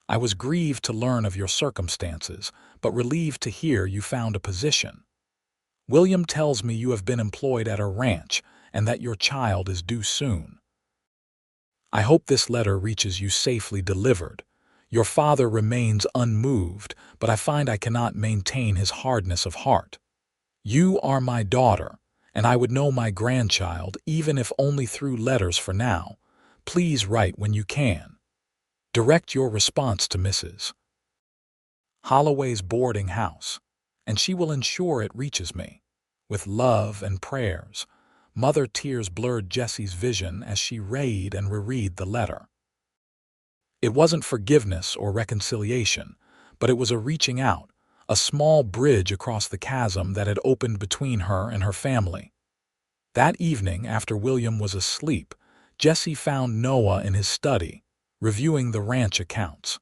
I was grieved to learn of your circumstances, but relieved to hear you found a position. William tells me you have been employed at a ranch and that your child is due soon. I hope this letter reaches you safely delivered. Your father remains unmoved, but I find I cannot maintain his hardness of heart. You are my daughter, and I would know my grandchild even if only through letters for now. Please write when you can. Direct your response to Mrs. Holloway's boarding house, and she will ensure it reaches me. With love and prayers." Mother tears blurred Jessie's vision as she read and reread the letter. It wasn't forgiveness or reconciliation, but it was a reaching out, a small bridge across the chasm that had opened between her and her family. That evening, after William was asleep, Jessie found Noah in his study, reviewing the ranch accounts.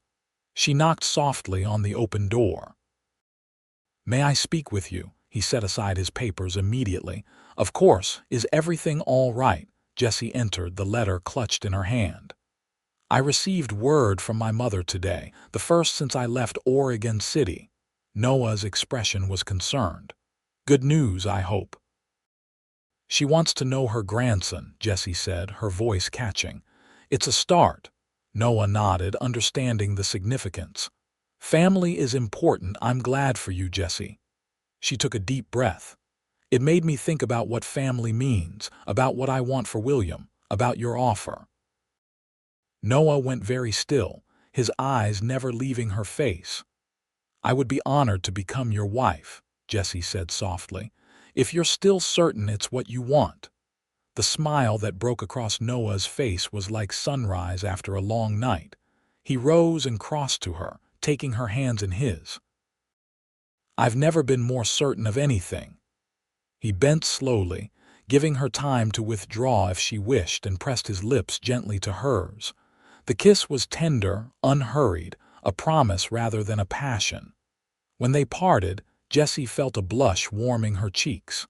She knocked softly on the open door. "May I speak with you?" He set aside his papers immediately. "Of course. Is everything all right?" Jessie entered, the letter clutched in her hand. "I received word from my mother today, the first since I left Oregon City." Noah's expression was concerned. "Good news, I hope." "She wants to know her grandson," Jessie said, her voice catching. "It's a start." Noah nodded, understanding the significance. "Family is important. I'm glad for you, Jessie." She took a deep breath. "It made me think about what family means, about what I want for William, about your offer." Noah went very still, his eyes never leaving her face. "I would be honored to become your wife," Jessie said softly, "if you're still certain it's what you want." The smile that broke across Noah's face was like sunrise after a long night. He rose and crossed to her, taking her hands in his. I've never been more certain of anything." He bent slowly, giving her time to withdraw if she wished, and pressed his lips gently to hers. The kiss was tender, unhurried, a promise rather than a passion. When they parted, Jessie felt a blush warming her cheeks.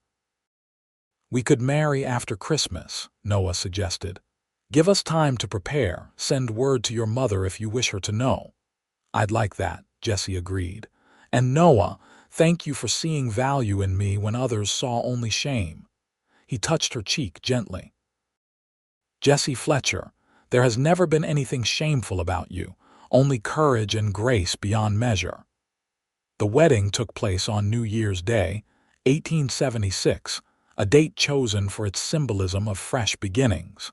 "We could marry after Christmas," Noah suggested. "Give us time to prepare. Send word to your mother if you wish her to know." "I'd like that," Jessie agreed. "And Noah, thank you for seeing value in me when others saw only shame." He touched her cheek gently. "Jessie Fletcher, there has never been anything shameful about you, only courage and grace beyond measure." The wedding took place on New Year's Day, 1876, a date chosen for its symbolism of fresh beginnings.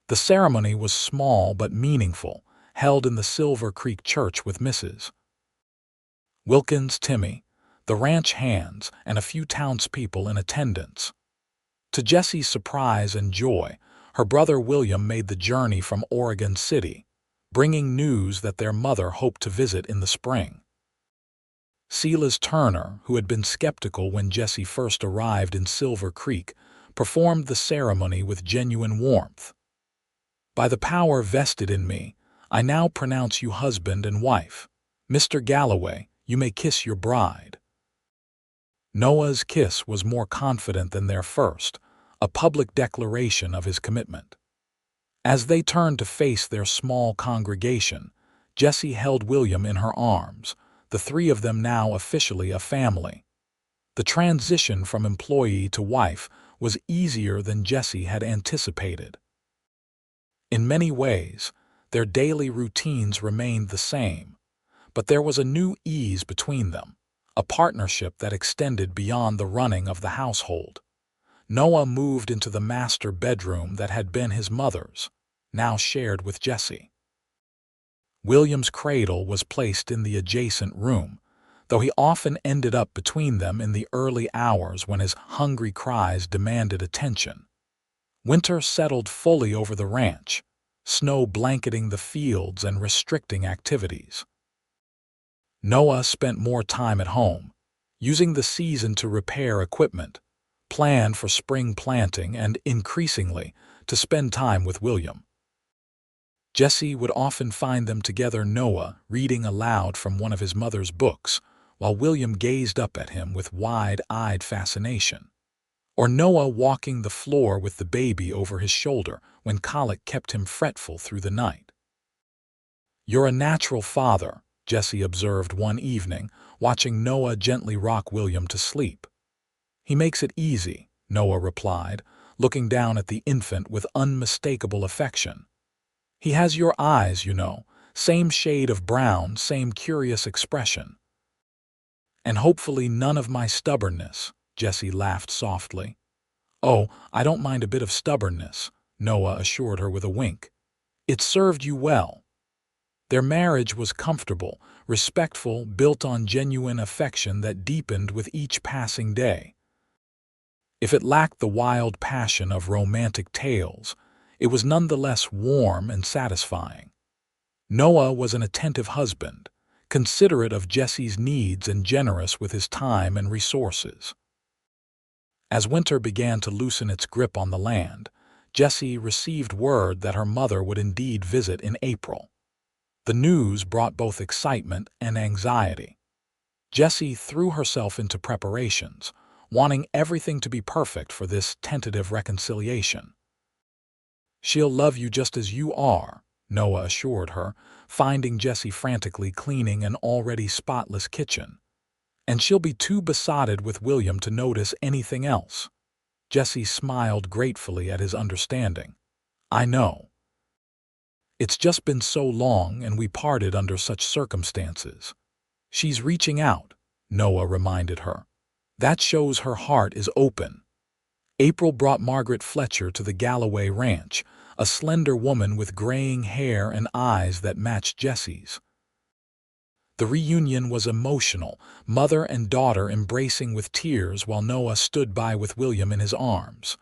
The ceremony was small but meaningful, held in the Silver Creek Church with Mrs. Wilkins Timmy, the ranch hands, and a few townspeople in attendance. To Jessie's surprise and joy, her brother William made the journey from Oregon City, bringing news that their mother hoped to visit in the spring. Silas Turner, who had been skeptical when Jessie first arrived in Silver Creek, performed the ceremony with genuine warmth. "By the power vested in me, I now pronounce you husband and wife. Mr. Galloway, you may kiss your bride." Noah's kiss was more confident than their first, a public declaration of his commitment. As they turned to face their small congregation, Jessie held William in her arms, the three of them now officially a family. The transition from employee to wife was easier than Jessie had anticipated. In many ways, their daily routines remained the same, but there was a new ease between them, a partnership that extended beyond the running of the household. Noah moved into the master bedroom that had been his mother's, now shared with Jessie. William's cradle was placed in the adjacent room, though he often ended up between them in the early hours when his hungry cries demanded attention. Winter settled fully over the ranch, snow blanketing the fields and restricting activities. Noah spent more time at home, using the season to repair equipment, plan for spring planting, and, increasingly, to spend time with William. Jessie would often find them together, Noah reading aloud from one of his mother's books, while William gazed up at him with wide-eyed fascination. Or Noah walking the floor with the baby over his shoulder when colic kept him fretful through the night. "You're a natural father," Jessie observed one evening, watching Noah gently rock William to sleep. "He makes it easy," Noah replied, looking down at the infant with unmistakable affection. "He has your eyes, you know, same shade of brown, same curious expression." "And hopefully none of my stubbornness," Jessie laughed softly. "Oh, I don't mind a bit of stubbornness," Noah assured her with a wink. "It served you well." Their marriage was comfortable, respectful, built on genuine affection that deepened with each passing day. If it lacked the wild passion of romantic tales, it was nonetheless warm and satisfying. Noah was an attentive husband, considerate of Jessie's needs and generous with his time and resources. As winter began to loosen its grip on the land, Jessie received word that her mother would indeed visit in April. The news brought both excitement and anxiety. Jessie threw herself into preparations, wanting everything to be perfect for this tentative reconciliation. "She'll love you just as you are," Noah assured her, finding Jessie frantically cleaning an already spotless kitchen. "And she'll be too besotted with William to notice anything else." Jessie smiled gratefully at his understanding. "I know. It's just been so long and we parted under such circumstances." "She's reaching out," Noah reminded her. "That shows her heart is open." April brought Margaret Fletcher to the Galloway ranch, a slender woman with graying hair and eyes that matched Jessie's. The reunion was emotional, mother and daughter embracing with tears while Noah stood by with William in his arms.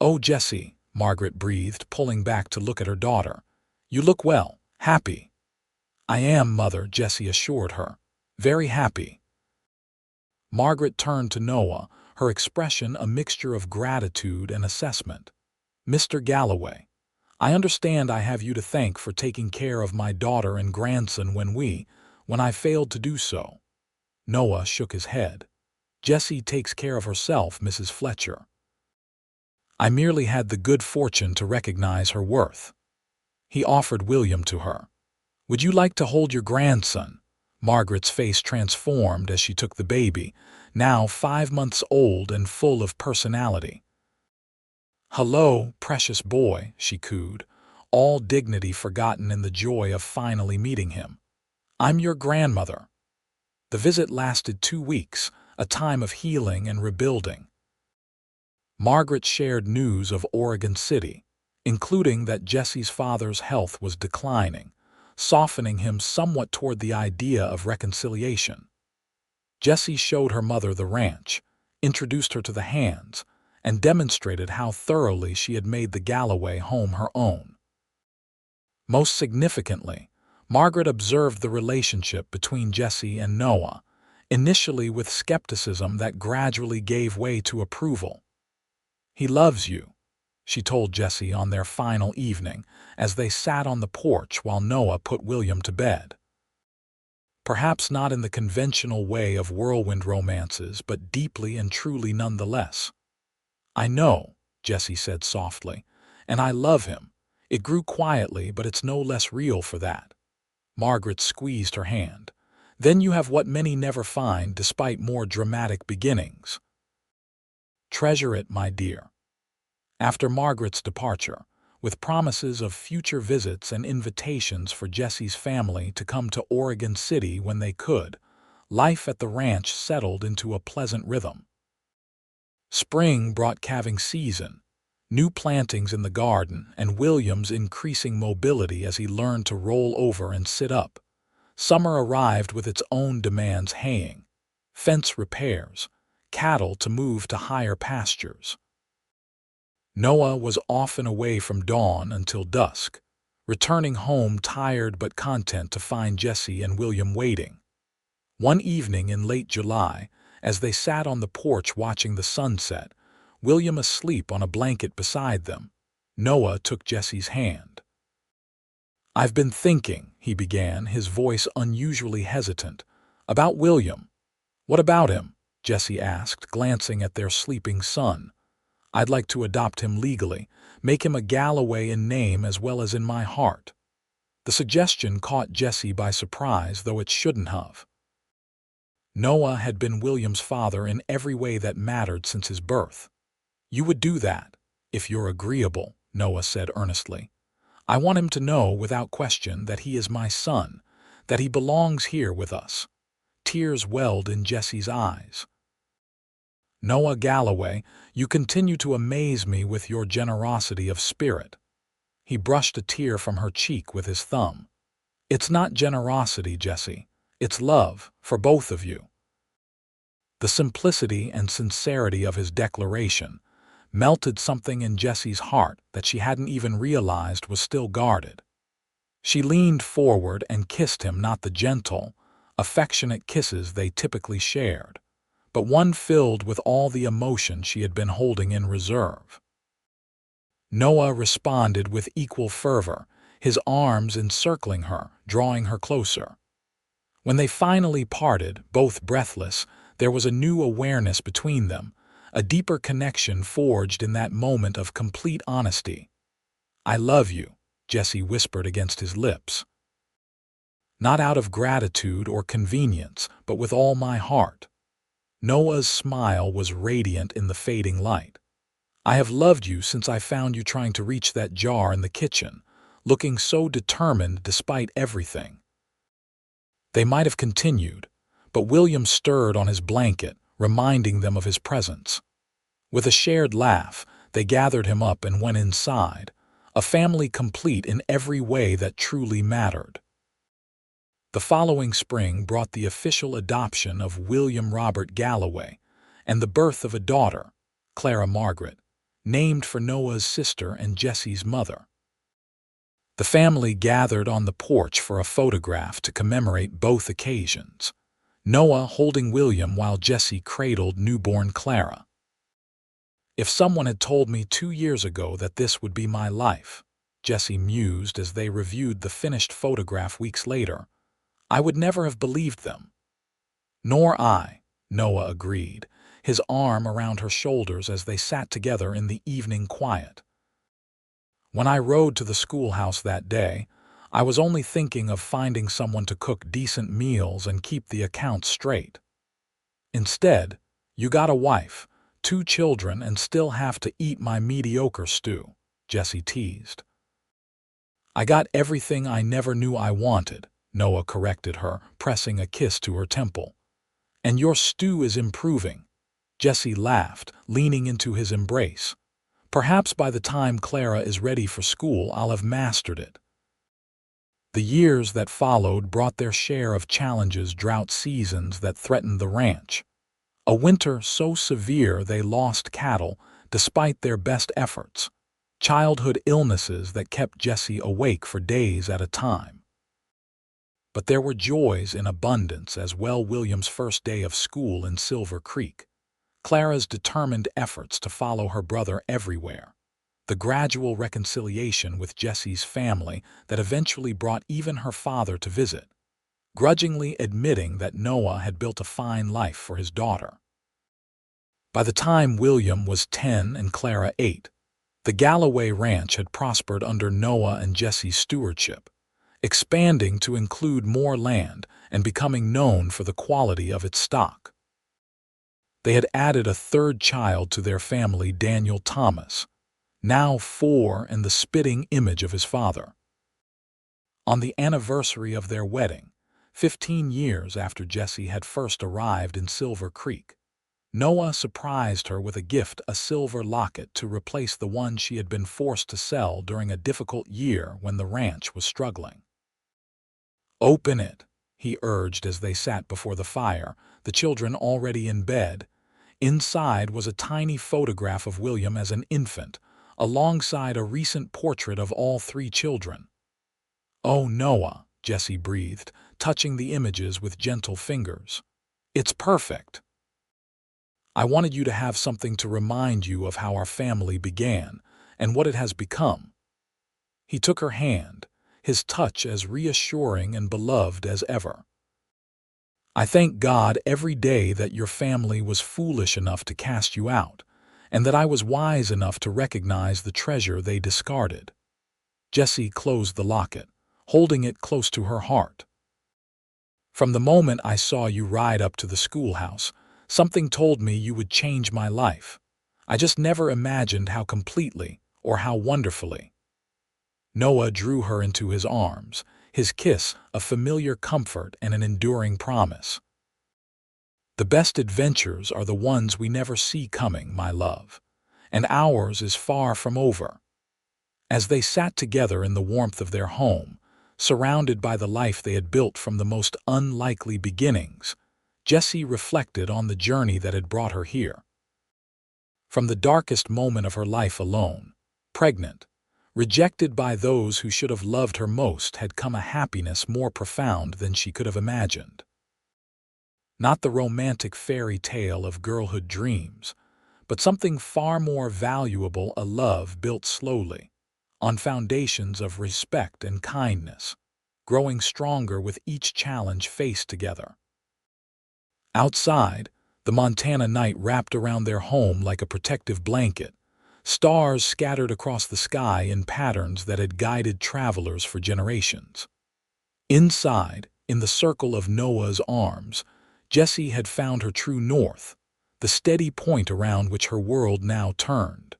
"Oh, Jessie," Margaret breathed, pulling back to look at her daughter. "You look well, happy." "I am, Mother," Jessie assured her. "Very happy." Margaret turned to Noah, her expression a mixture of gratitude and assessment. "Mr. Galloway, I understand I have you to thank for taking care of my daughter and grandson when I failed to do so." Noah shook his head. "Jessie takes care of herself, Mrs. Fletcher. I merely had the good fortune to recognize her worth." He offered William to her. "Would you like to hold your grandson?" Margaret's face transformed as she took the baby, now 5 months old and full of personality. "Hello, precious boy," she cooed, all dignity forgotten in the joy of finally meeting him. "I'm your grandmother." The visit lasted 2 weeks, a time of healing and rebuilding. Margaret shared news of Oregon City, including that Jessie's father's health was declining, softening him somewhat toward the idea of reconciliation. Jessie showed her mother the ranch, introduced her to the Hands, and demonstrated how thoroughly she had made the Galloway home her own. Most significantly, Margaret observed the relationship between Jessie and Noah, initially with skepticism that gradually gave way to approval. "He loves you," she told Jessie on their final evening as they sat on the porch while Noah put William to bed. Perhaps not in the conventional way of whirlwind romances, but deeply and truly nonetheless. "I know," Jessie said softly, "and I love him. It grew quietly, but it's no less real for that." Margaret squeezed her hand. "Then you have what many never find despite more dramatic beginnings. Treasure it, my dear." After Margaret's departure, with promises of future visits and invitations for Jessie's family to come to Oregon City when they could, life at the ranch settled into a pleasant rhythm. Spring brought calving season, new plantings in the garden, and William's increasing mobility as he learned to roll over and sit up. Summer arrived with its own demands: haying, fence repairs, cattle to move to higher pastures. Noah was often away from dawn until dusk, returning home tired but content to find Jessie and William waiting. One evening in late July, as they sat on the porch watching the sunset, William asleep on a blanket beside them, Noah took Jessie's hand. "I've been thinking," he began, his voice unusually hesitant, "about William." "What about him?" Jessie asked, glancing at their sleeping son. "I'd like to adopt him legally, make him a Galloway in name as well as in my heart." The suggestion caught Jessie by surprise, though it shouldn't have. Noah had been William's father in every way that mattered since his birth. "You would do that, if you're agreeable," Noah said earnestly. "I want him to know without question that he is my son, that he belongs here with us." Tears welled in Jessie's eyes. "Noah Galloway, you continue to amaze me with your generosity of spirit." He brushed a tear from her cheek with his thumb. "It's not generosity, Jessie. It's love, for both of you." The simplicity and sincerity of his declaration melted something in Jessie's heart that she hadn't even realized was still guarded. She leaned forward and kissed him, not the gentle, affectionate kisses they typically shared, but one filled with all the emotion she had been holding in reserve. Noah responded with equal fervor, his arms encircling her, drawing her closer. When they finally parted, both breathless, there was a new awareness between them, a deeper connection forged in that moment of complete honesty. "I love you," Jessie whispered against his lips. "Not out of gratitude or convenience, but with all my heart." Noah's smile was radiant in the fading light. "I have loved you since I found you trying to reach that jar in the kitchen, looking so determined despite everything." They might have continued, but William stirred on his blanket, reminding them of his presence. With a shared laugh, they gathered him up and went inside, a family complete in every way that truly mattered. The following spring brought the official adoption of William Robert Galloway and the birth of a daughter, Clara Margaret, named for Noah's sister and Jessie's mother. The family gathered on the porch for a photograph to commemorate both occasions. Noah holding William while Jessie cradled newborn Clara. "If someone had told me 2 years ago that this would be my life," Jessie mused as they reviewed the finished photograph weeks later, "I would never have believed them." "Nor I," Noah agreed, his arm around her shoulders as they sat together in the evening quiet. "When I rode to the schoolhouse that day, I was only thinking of finding someone to cook decent meals and keep the accounts straight. Instead, you got a wife, 2 children, and still have to eat my mediocre stew," Jessie teased. "I got everything I never knew I wanted," Noah corrected her, pressing a kiss to her temple. "And your stew is improving." Jessie laughed, leaning into his embrace. "Perhaps by the time Clara is ready for school, I'll have mastered it." The years that followed brought their share of challenges, drought seasons that threatened the ranch. A winter so severe they lost cattle despite their best efforts. Childhood illnesses that kept Jessie awake for days at a time. But there were joys in abundance as well. William's first day of school in Silver Creek. Clara's determined efforts to follow her brother everywhere. The gradual reconciliation with Jessie's family that eventually brought even her father to visit, grudgingly admitting that Noah had built a fine life for his daughter. By the time William was 10 and Clara 8, the Galloway Ranch had prospered under Noah and Jessie's stewardship, expanding to include more land and becoming known for the quality of its stock. They had added a third child to their family, Daniel Thomas, now 4 and the spitting image of his father. On the anniversary of their wedding, 15 years after Jessie had first arrived in Silver Creek, Noah surprised her with a gift, a silver locket to replace the one she had been forced to sell during a difficult year when the ranch was struggling. "Open it," he urged as they sat before the fire, the children already in bed. Inside was a tiny photograph of William as an infant, alongside a recent portrait of all 3 children. "Oh, Noah," Jessie breathed, touching the images with gentle fingers. "It's perfect. I wanted you to have something to remind you of how our family began and what it has become." He took her hand, his touch as reassuring and beloved as ever. "I thank God every day that your family was foolish enough to cast you out, and that I was wise enough to recognize the treasure they discarded." Jessie closed the locket, holding it close to her heart. "From the moment I saw you ride up to the schoolhouse, something told me you would change my life. I just never imagined how completely or how wonderfully." Noah drew her into his arms, his kiss a familiar comfort and an enduring promise. "The best adventures are the ones we never see coming, my love, and ours is far from over." As they sat together in the warmth of their home, surrounded by the life they had built from the most unlikely beginnings, Jessie reflected on the journey that had brought her here. From the darkest moment of her life, alone, pregnant, rejected by those who should have loved her most, had come a happiness more profound than she could have imagined. Not the romantic fairy tale of girlhood dreams, but something far more valuable, a love built slowly, on foundations of respect and kindness, growing stronger with each challenge faced together. Outside, the Montana night wrapped around their home like a protective blanket, stars scattered across the sky in patterns that had guided travelers for generations. Inside, in the circle of Noah's arms, Jessie had found her true north, the steady point around which her world now turned.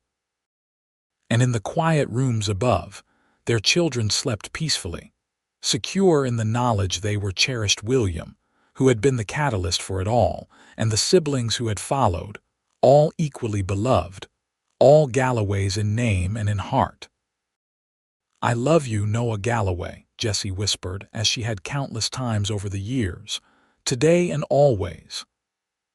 And in the quiet rooms above, their children slept peacefully, secure in the knowledge they were cherished. William, who had been the catalyst for it all, and the siblings who had followed, all equally beloved, all Galloways in name and in heart. "I love you, Noah Galloway," Jessie whispered, as she had countless times over the years, "today and always."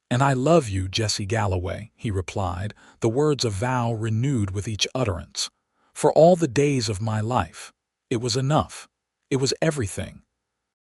"And I love you, Jessie Galloway," he replied, the words a vow renewed with each utterance. "For all the days of my life. It was enough. It was everything.